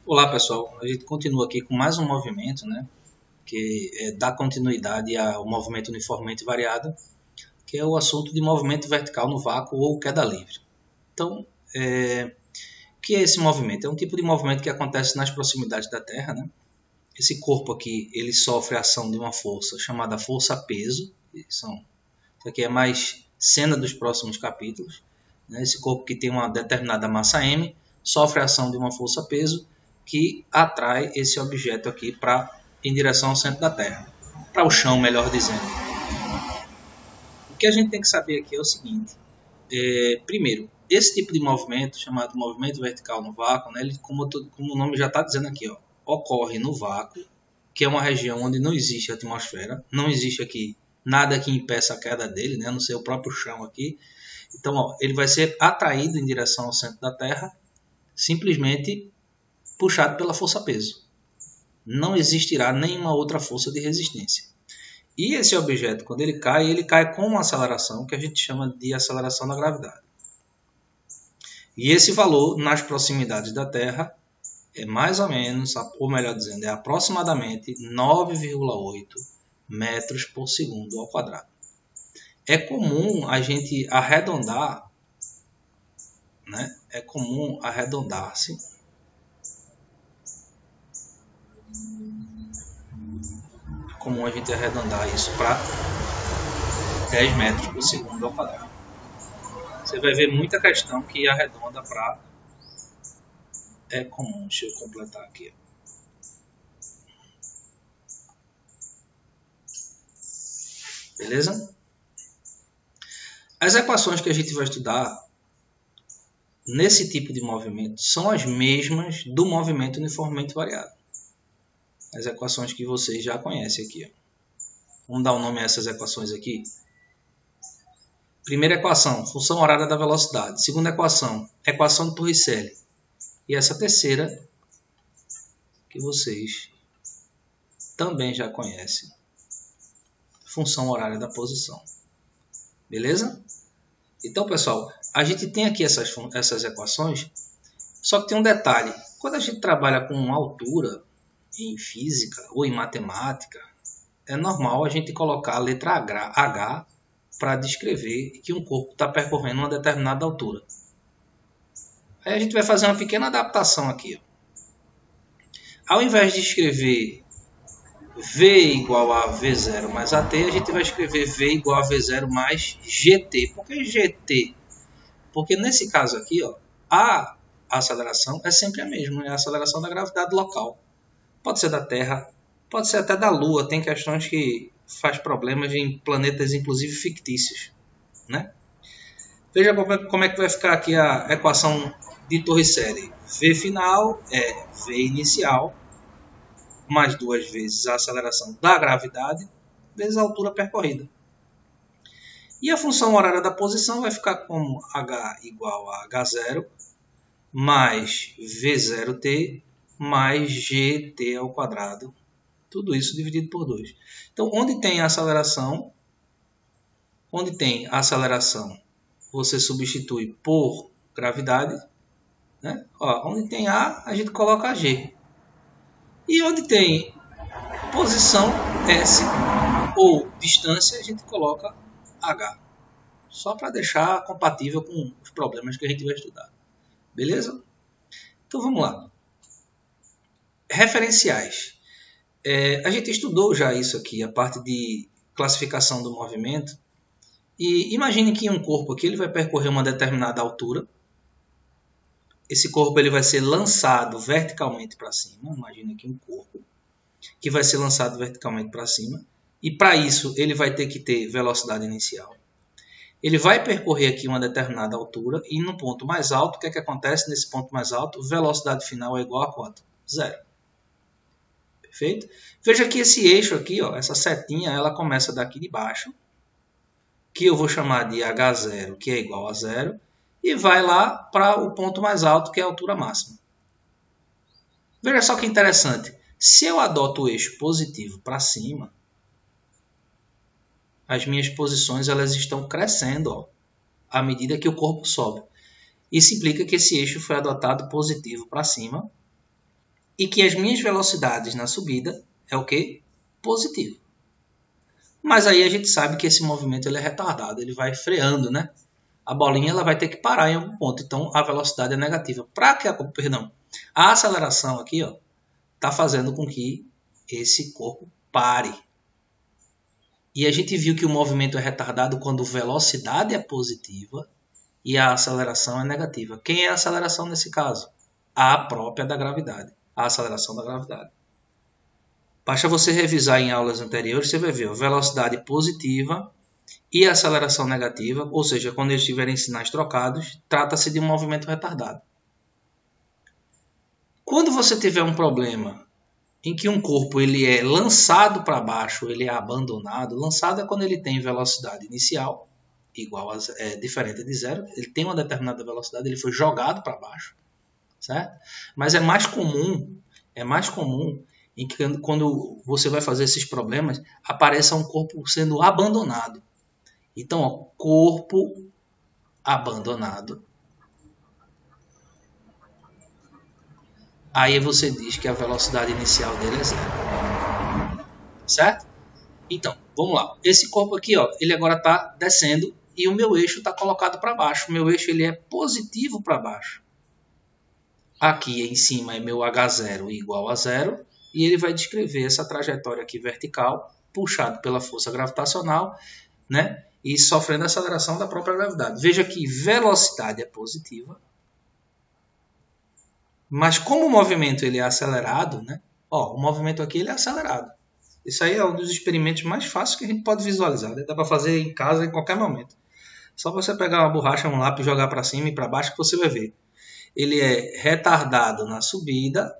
Olá pessoal, a gente continua aqui com mais um movimento, né, que dá continuidade ao movimento uniformemente variado, que é o assunto de movimento vertical no vácuo ou queda livre. Então, o que é esse movimento? É um tipo de movimento que acontece nas proximidades da Terra, né? Esse corpo aqui, ele sofre a ação de uma força chamada força-peso, isso aqui é mais cena dos próximos capítulos, né? Esse corpo que tem uma determinada massa m, sofre a ação de uma força-peso, que atrai esse objeto aqui em direção ao centro da Terra, para o chão, melhor dizendo. O que a gente tem que saber aqui é o seguinte: primeiro, esse tipo de movimento, chamado movimento vertical no vácuo, né, ele, como o nome já está dizendo aqui, ó, ocorre no vácuo, que é uma região onde não existe atmosfera, não existe aqui nada que impeça a queda dele, né, a não ser o próprio chão aqui. Então, ó, ele vai ser atraído em direção ao centro da Terra, simplesmente puxado pela força-peso. Não existirá nenhuma outra força de resistência. E esse objeto, quando ele cai com uma aceleração que a gente chama de aceleração da gravidade. E esse valor nas proximidades da Terra é mais ou menos, ou melhor dizendo, é aproximadamente 9,8 metros por segundo ao quadrado. É comum a gente arredondar, né? É comum arredondar-se comum a gente arredondar isso para 10 metros por segundo ao quadrado. Você vai ver muita questão que arredonda para... É comum, deixa eu completar aqui. Beleza? As equações que a gente vai estudar nesse tipo de movimento são as mesmas do movimento uniformemente variado. As equações que vocês já conhecem aqui. Vamos dar um nome a essas equações aqui. Primeira equação, função horária da velocidade. Segunda equação, equação de Torricelli. E essa terceira, que vocês também já conhecem, função horária da posição. Beleza? Então, pessoal, a gente tem aqui essas equações, só que tem um detalhe. Quando a gente trabalha com altura, em física ou em matemática, é normal a gente colocar a letra H para descrever que um corpo está percorrendo uma determinada altura. Aí a gente vai fazer uma pequena adaptação aqui. Ao invés de escrever V igual a V0 mais AT, a gente vai escrever V igual a V0 mais GT. Por que GT? Porque nesse caso aqui, ó, a aceleração é sempre a mesma, é a aceleração da gravidade local. Pode ser da Terra, pode ser até da Lua. Tem questões que faz problemas em planetas, inclusive fictícios, né? Veja como é que vai ficar aqui a equação de Torricelli. V final é V inicial, mais duas vezes a aceleração da gravidade, vezes a altura percorrida. E a função horária da posição vai ficar como H igual a H0 mais V0t mais GT ao quadrado. Tudo isso dividido por 2. Então, onde tem a aceleração, você substitui por gravidade. Né? Ó, onde tem a gente coloca G. E onde tem posição, S, ou distância, a gente coloca H. Só para deixar compatível com os problemas que a gente vai estudar. Beleza? Então vamos lá. Referenciais. A gente estudou já isso aqui, a parte de classificação do movimento. E imagine que um corpo aqui ele vai percorrer uma determinada altura. Esse corpo ele vai ser lançado verticalmente para cima. Imagine aqui um corpo que vai ser lançado verticalmente para cima. E para isso ele vai ter que ter velocidade inicial. Ele vai percorrer aqui uma determinada altura e no ponto mais alto, o que é que acontece nesse ponto mais alto? Velocidade final é igual a quanto? 0. Perfeito? Veja que esse eixo aqui, ó, essa setinha, ela começa daqui de baixo, que eu vou chamar de H0, que é igual a 0, e vai lá para o ponto mais alto, que é a altura máxima. Veja só que interessante. Se eu adoto o eixo positivo para cima, as minhas posições elas estão crescendo, ó, à medida que o corpo sobe. Isso implica que esse eixo foi adotado positivo para cima e que as minhas velocidades na subida é o quê? Positivo. Mas aí a gente sabe que esse movimento ele é retardado, ele vai freando, né? A bolinha ela vai ter que parar em algum ponto, então a velocidade é negativa. A aceleração aqui, ó, está fazendo com que esse corpo pare. E a gente viu que o movimento é retardado quando a velocidade é positiva e a aceleração é negativa. Quem é a aceleração nesse caso? A própria da gravidade, a aceleração da gravidade. Basta você revisar em aulas anteriores, você vai ver a velocidade positiva e a aceleração negativa, ou seja, quando eles tiverem sinais trocados, trata-se de um movimento retardado. Quando você tiver um problema em que um corpo ele é lançado para baixo, ele é abandonado, lançado é quando ele tem velocidade inicial, diferente de zero, ele tem uma determinada velocidade, ele foi jogado para baixo, certo? Mas é mais comum em que quando você vai fazer esses problemas, apareça um corpo sendo abandonado. Então, ó, corpo abandonado. Aí você diz que a velocidade inicial dele é zero. Certo? Então, vamos lá. Esse corpo aqui, ó, ele agora está descendo e o meu eixo está colocado para baixo. O meu eixo ele é positivo para baixo. Aqui em cima é meu H0 igual a zero. E ele vai descrever essa trajetória aqui vertical, puxado pela força gravitacional, né? E sofrendo a aceleração da própria gravidade. Veja que velocidade é positiva. Mas como o movimento ele é acelerado, né? Ó, o movimento aqui ele é acelerado. Isso aí é um dos experimentos mais fáceis que a gente pode visualizar. Né? Dá para fazer em casa em qualquer momento. Só você pegar uma borracha, um lápis, jogar para cima e para baixo que você vai ver. Ele é retardado na subida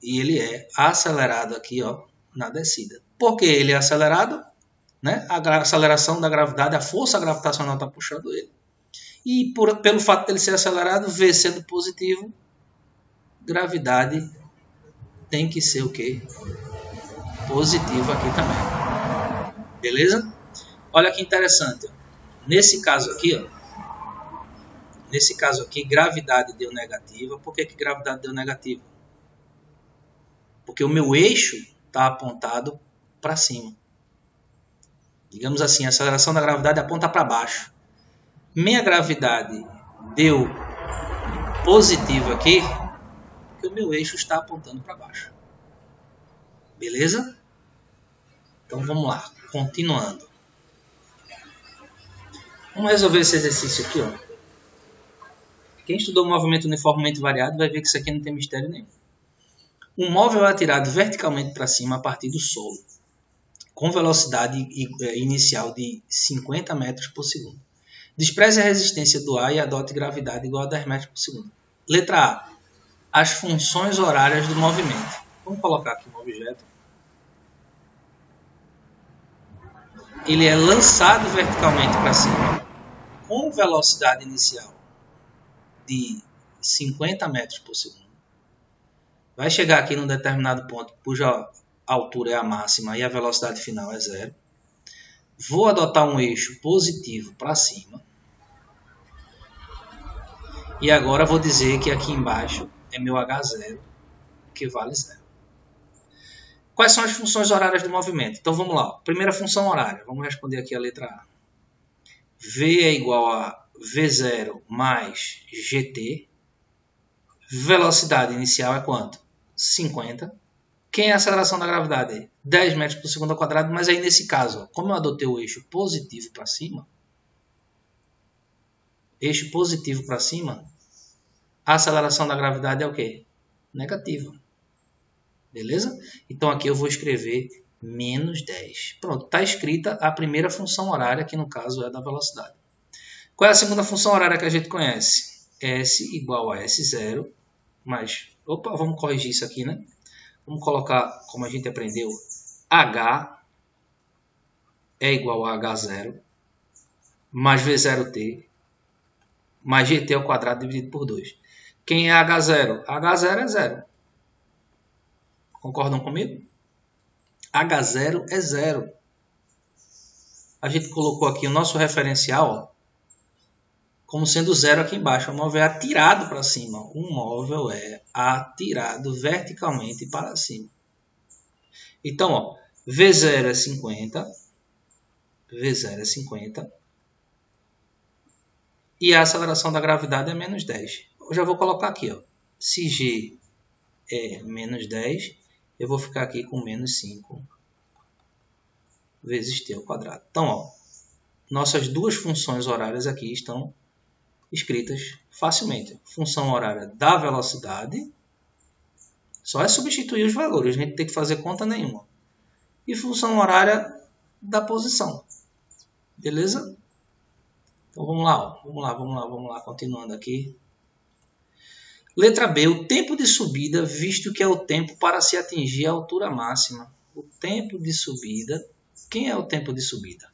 e ele é acelerado aqui, ó, na descida. Por que ele é acelerado? Né? A aceleração da gravidade, a força gravitacional está puxando ele. E pelo fato dele ser acelerado, V sendo positivo, gravidade tem que ser o quê? Positivo aqui também. Beleza? Olha que interessante. Nesse caso aqui, ó, gravidade deu negativa. Por que gravidade deu negativa? Porque o meu eixo está apontado para cima. Digamos assim, a aceleração da gravidade aponta para baixo. Minha gravidade deu positivo aqui, porque o meu eixo está apontando para baixo. Beleza? Então vamos lá, continuando. Vamos resolver esse exercício aqui, ó. Quem estudou movimento uniformemente variado vai ver que isso aqui não tem mistério nenhum. Um móvel é atirado verticalmente para cima a partir do solo, com velocidade inicial de 50 metros por segundo. Despreze a resistência do ar e adote gravidade igual a 10 metros por segundo. Letra A. As funções horárias do movimento. Vamos colocar aqui um objeto. Ele é lançado verticalmente para cima, com velocidade inicial de 50 metros por segundo. Vai chegar aqui num determinado ponto, cuja altura é a máxima e a velocidade final é zero. Vou adotar um eixo positivo para cima. E agora vou dizer que aqui embaixo é meu H0, que vale zero. Quais são as funções horárias do movimento? Então vamos lá. Primeira função horária. Vamos responder aqui a letra A. V é igual a V0 mais GT. Velocidade inicial é quanto? 50. Quem é a aceleração da gravidade? 10 metros por segundo ao quadrado. Mas aí nesse caso, como eu adotei o eixo positivo para cima, a aceleração da gravidade é o quê? Negativa. Beleza? Então aqui eu vou escrever menos 10. Pronto, está escrita a primeira função horária, que no caso é da velocidade. Qual é a segunda função horária que a gente conhece? S igual a S0 mais... Opa, vamos corrigir isso aqui, né? Vamos colocar, como a gente aprendeu, H é igual a H0 mais V0t mais GT ao quadrado dividido por 2. Quem é H0? H0 é zero. Concordam comigo? H0 é zero. A gente colocou aqui o nosso referencial. Ó. como sendo zero aqui embaixo. O móvel é atirado para cima. O móvel é atirado verticalmente para cima. Então, ó, V0 é 50. V0 é 50. E a aceleração da gravidade é menos 10. Eu já vou colocar aqui, ó. Se G é menos 10, eu vou ficar aqui com menos 5 vezes t ao quadrado. Então, ó, nossas duas funções horárias aqui estão escritas facilmente. Função horária da velocidade, só é substituir os valores, a gente não tem que fazer conta nenhuma. E função horária da posição. Beleza? Então vamos lá, ó. Vamos lá, continuando aqui. Letra B, o tempo de subida, visto que é o tempo para se atingir a altura máxima. O tempo de subida, quem é o tempo de subida?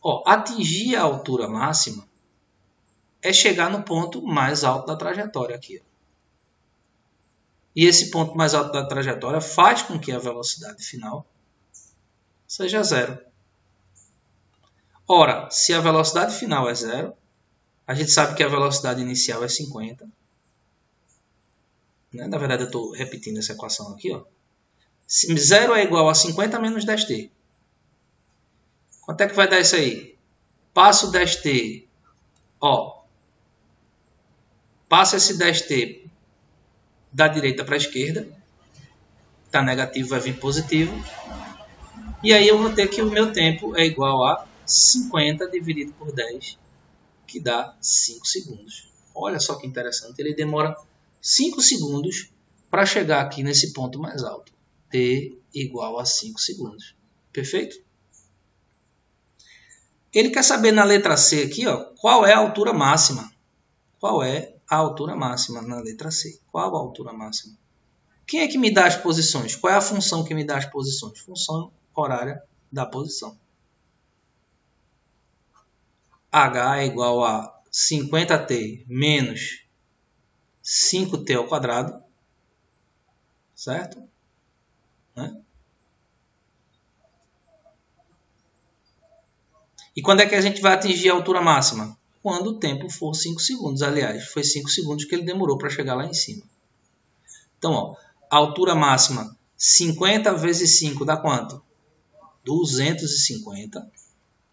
Ó, atingir a altura máxima é chegar no ponto mais alto da trajetória aqui. Ó. E esse ponto mais alto da trajetória faz com que a velocidade final seja zero. Ora, se a velocidade final é zero, a gente sabe que a velocidade inicial é 50. Na verdade, eu estou repetindo essa equação aqui. Ó. Se 0 é igual a 50 menos 10t. Quanto é que vai dar isso aí? Passo 10t. Ó, passa esse 10t da direita para a esquerda. Está negativo, vai vir positivo. E aí eu vou ter que o meu tempo é igual a 50 dividido por 10, que dá 5 segundos. Olha só que interessante. Ele demora 5 segundos para chegar aqui nesse ponto mais alto. T igual a 5 segundos. Perfeito? Ele quer saber na letra C aqui, ó, qual é a altura máxima. Qual é a altura máxima na letra C? Qual a altura máxima? Quem é que me dá as posições? Qual é a função que me dá as posições? Função horária da posição. H é igual a 50t menos 5t ao quadrado. Certo? Né? E quando é que a gente vai atingir a altura máxima? Quando o tempo for 5 segundos. Aliás, foi 5 segundos que ele demorou para chegar lá em cima. Então, ó, a altura máxima 50 vezes 5 dá quanto? 250.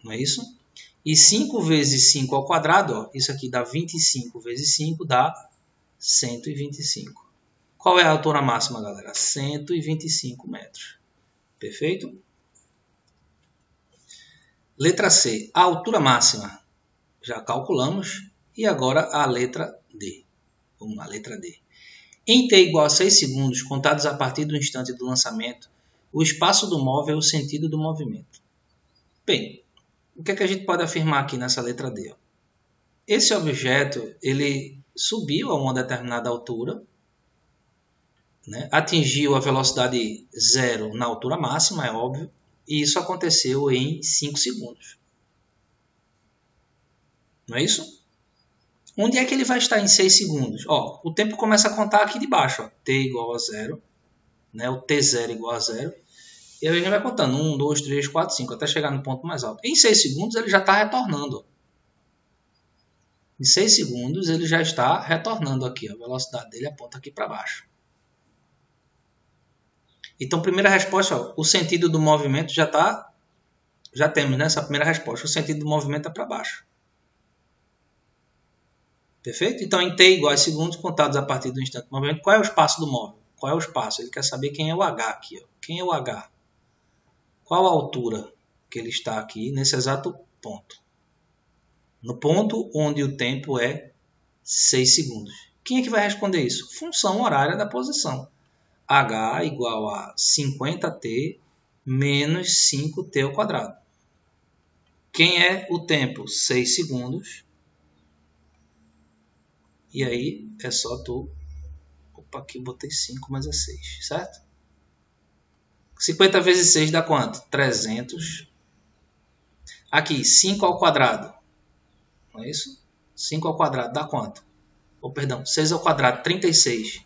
Não é isso? E 5 vezes 5 ao quadrado, ó, isso aqui dá 25 vezes 5 dá 125. Qual é a altura máxima, galera? 125 metros. Perfeito? Letra C, a altura máxima. Já calculamos. E agora a letra D. Vamos lá, letra D. Em t igual a 6 segundos, contados a partir do instante do lançamento, o espaço do móvel é o sentido do movimento. Bem, o que é que a gente pode afirmar aqui nessa letra D? Esse objeto, ele subiu a uma determinada altura, né? Atingiu a velocidade zero na altura máxima, é óbvio, e isso aconteceu em 5 segundos. Não é isso? Onde é que ele vai estar em 6 segundos? Ó, o tempo começa a contar aqui de baixo. Ó, t igual a 0, né? O t0 igual a 0. E aí a gente vai contando 1, 2, 3, 4, 5, até chegar no ponto mais alto. Em 6 segundos ele já está retornando. Ó. Em 6 segundos ele já está retornando aqui. A velocidade dele aponta aqui para baixo. Então, primeira resposta, ó, o sentido do movimento já temos nessa primeira resposta. O sentido do movimento é para baixo. Perfeito? Então, em t igual a segundos, contados a partir do instante do movimento, qual é o espaço do móvel? Qual é o espaço? Ele quer saber quem é o h aqui. Ó. Quem é o h? Qual a altura que ele está aqui nesse exato ponto? No ponto onde o tempo é 6 segundos. Quem é que vai responder isso? Função horária da posição. H igual a 50t menos 5t ao quadrado. Quem é o tempo? 6 segundos. E aí é só tu... Opa, aqui eu botei 5, mas é 6, certo? 50 vezes 6 dá quanto? 300. Aqui, 5 ao quadrado. Não é isso? 5 ao quadrado dá quanto? Oh, perdão, 6 ao quadrado, 36.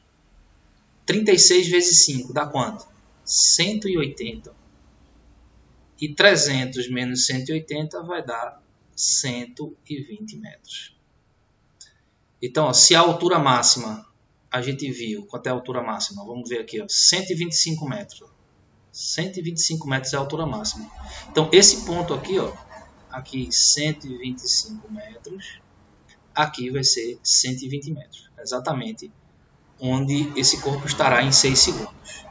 36 vezes 5 dá quanto? 180. E 300 menos 180 vai dar 120 metros. Então, ó, se a altura máxima, a gente viu, quanto é a altura máxima? Vamos ver aqui, ó, 125 metros. 125 metros é a altura máxima. Então, esse ponto aqui, ó, aqui 125 metros, aqui vai ser 120 metros. Exatamente onde esse corpo estará em 6 segundos.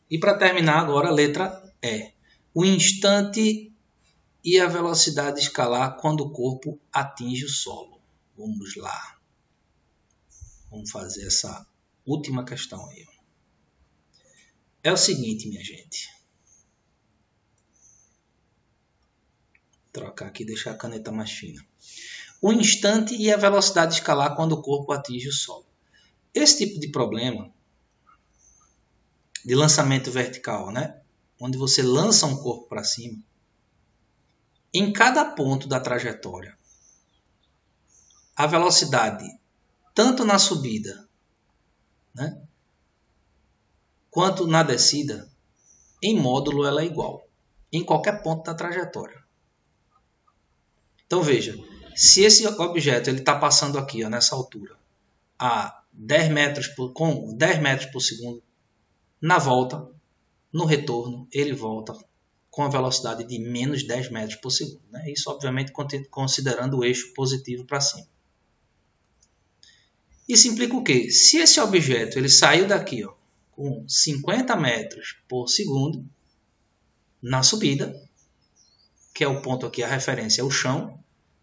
E para terminar agora, a letra E. O instante e a velocidade escalar quando o corpo atinge o solo. Vamos lá. Vamos fazer essa última questão aí. É o seguinte, minha gente. Vou trocar aqui e deixar a caneta mais fina. O instante e a velocidade escalar quando o corpo atinge o solo. Esse tipo de problema de lançamento vertical, né? Onde você lança um corpo para cima, em cada ponto da trajetória, a velocidade, tanto na subida, né, quanto na descida, em módulo ela é igual, em qualquer ponto da trajetória. Então veja, se esse objeto está passando aqui, ó, nessa altura, a 10 metros com 10 metros por segundo, na volta, no retorno, ele volta com a velocidade de menos 10 metros por segundo. Né? Isso, obviamente, considerando o eixo positivo para cima. Isso implica o quê? Se esse objeto ele saiu daqui, ó, com 50 metros por segundo, na subida, que é o ponto aqui, a referência é o chão,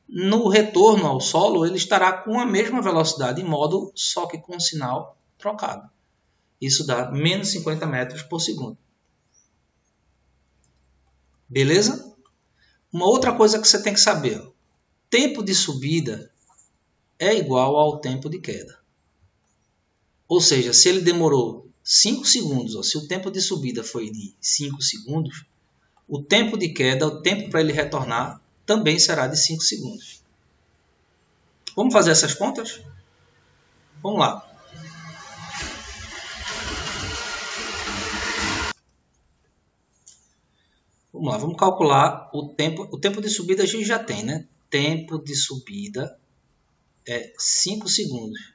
no retorno ao solo, ele estará com a mesma velocidade em módulo, só que com o sinal trocado. Isso dá menos 50 metros por segundo. Beleza? Uma outra coisa que você tem que saber. Ó, tempo de subida é igual ao tempo de queda. Ou seja, se ele demorou 5 segundos, ó, se o tempo de subida foi de 5 segundos, o tempo de queda, o tempo para ele retornar, também será de 5 segundos. Vamos fazer essas contas? Vamos lá. Vamos lá, vamos calcular o tempo. O tempo de subida a gente já tem, né? Tempo de subida é 5 segundos.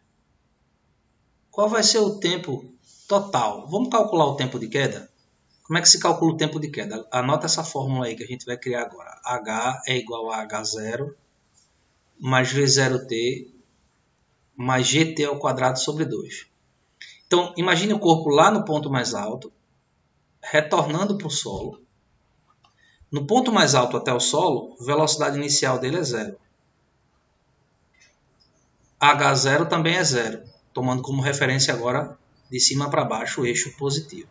Qual vai ser o tempo total? Vamos calcular o tempo de queda? Como é que se calcula o tempo de queda? Anota essa fórmula aí que a gente vai criar agora. H é igual a H0 mais V0T mais GT ao quadrado sobre 2. Então, imagine o corpo lá no ponto mais alto, retornando para o solo. No ponto mais alto até o solo, a velocidade inicial dele é 0. H0 também é 0, tomando como referência agora, de cima para baixo, o eixo positivo.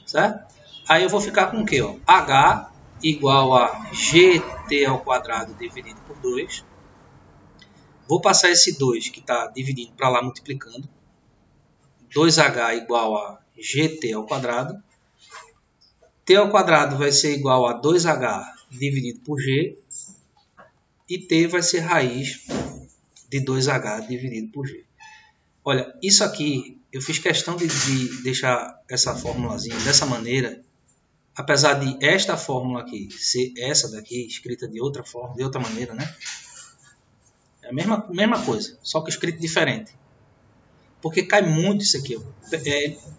Certo? Aí eu vou ficar com o quê? Ó? H igual a GT ao quadrado dividido por 2. Vou passar esse 2 que está dividindo para lá, multiplicando. 2H igual a GT ao quadrado. T ao quadrado vai ser igual a 2H dividido por G. E T vai ser raiz de 2H dividido por G. Olha, isso aqui, eu fiz questão de deixar essa formulazinha dessa maneira, apesar de esta fórmula aqui ser essa daqui, escrita de outra forma, de outra maneira, né? É a mesma coisa, só que escrito diferente. Porque cai muito isso aqui.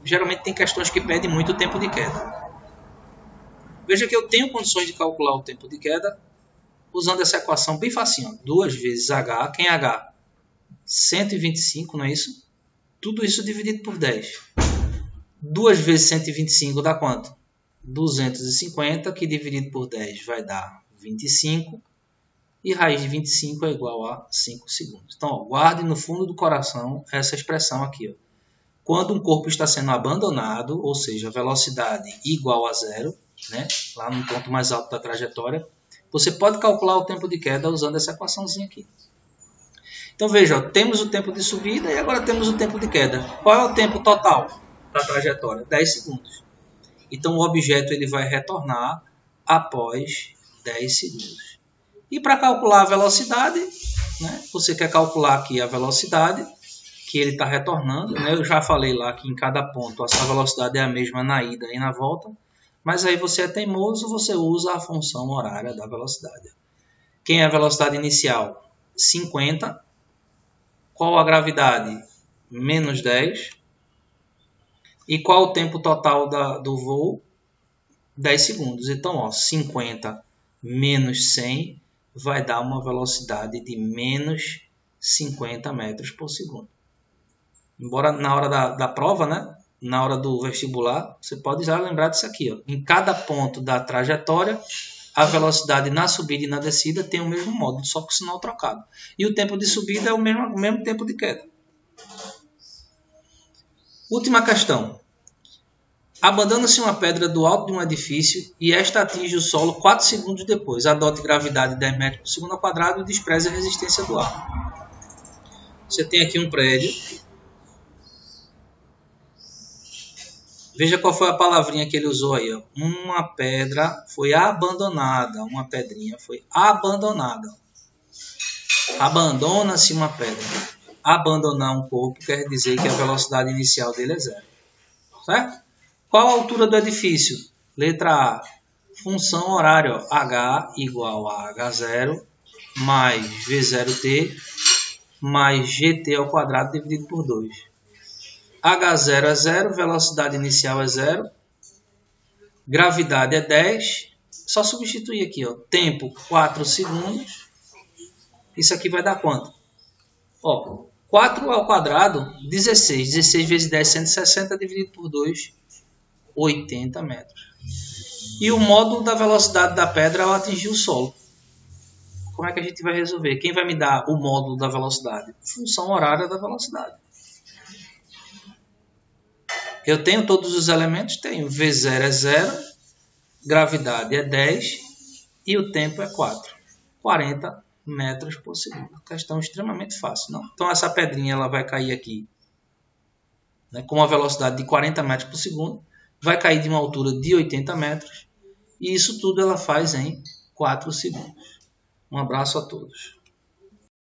Geralmente tem questões que pedem muito o tempo de queda. Veja que eu tenho condições de calcular o tempo de queda usando essa equação bem facinho. 2 vezes H, quem é H? 125, não é isso? Tudo isso dividido por 10. 2 vezes 125 dá quanto? 250, que dividido por 10 vai dar 25. E raiz de 25 é igual a 5 segundos. Então, ó, guarde no fundo do coração essa expressão aqui. Ó. Quando um corpo está sendo abandonado, ou seja, velocidade igual a 0, né, lá no ponto mais alto da trajetória, você pode calcular o tempo de queda usando essa equaçãozinha aqui. Então, veja, ó, temos o tempo de subida e agora temos o tempo de queda. Qual é o tempo total da trajetória? 10 segundos. Então, o objeto ele vai retornar após 10 segundos. E para calcular a velocidade, né, você quer calcular aqui a velocidade que ele está retornando. Né, eu já falei lá que em cada ponto essa velocidade é a mesma na ida e na volta. Mas aí você é teimoso, você usa a função horária da velocidade. Quem é a velocidade inicial? 50. Qual a gravidade? Menos 10. E qual o tempo total do voo? 10 segundos. Então, ó, 50 menos 100 vai dar uma velocidade de menos 50 metros por segundo. Embora na hora da prova, né? Na hora do vestibular, você pode já lembrar disso aqui. Ó. Em cada ponto da trajetória, a velocidade na subida e na descida tem o mesmo módulo, só com o sinal trocado. E o tempo de subida é o mesmo tempo de queda. Última questão. Abandona-se uma pedra do alto de um edifício e esta atinge o solo 4 segundos depois. Adote gravidade de 10 metros por segundo ao quadrado e despreze a resistência do ar. Você tem aqui um prédio. Veja qual foi a palavrinha que ele usou aí. Ó. Uma pedra foi abandonada. Uma pedrinha foi abandonada. Abandona-se uma pedra. Abandonar um corpo quer dizer que a velocidade inicial dele é 0. Certo? Qual a altura do edifício? Letra A. Função horária. Ó. H igual a H0 mais V0T mais GT ao quadrado dividido por 2. H0 é 0, velocidade inicial é 0, gravidade é 10, só substituir aqui, ó, tempo 4 segundos, isso aqui vai dar quanto? Ó, 4 ao quadrado, 16, 16 vezes 10, 160, dividido por 2, 80 metros. E o módulo da velocidade da pedra ao atingir o solo. Como é que a gente vai resolver? Quem vai me dar o módulo da velocidade? Função horária da velocidade. Eu tenho todos os elementos, tenho V0 é 0, gravidade é 10 e o tempo é 4. 40 metros por segundo. Questão extremamente fácil, não? Então essa pedrinha ela vai cair aqui, né, com uma velocidade de 40 metros por segundo, vai cair de uma altura de 80 metros e isso tudo ela faz em 4 segundos. Um abraço a todos.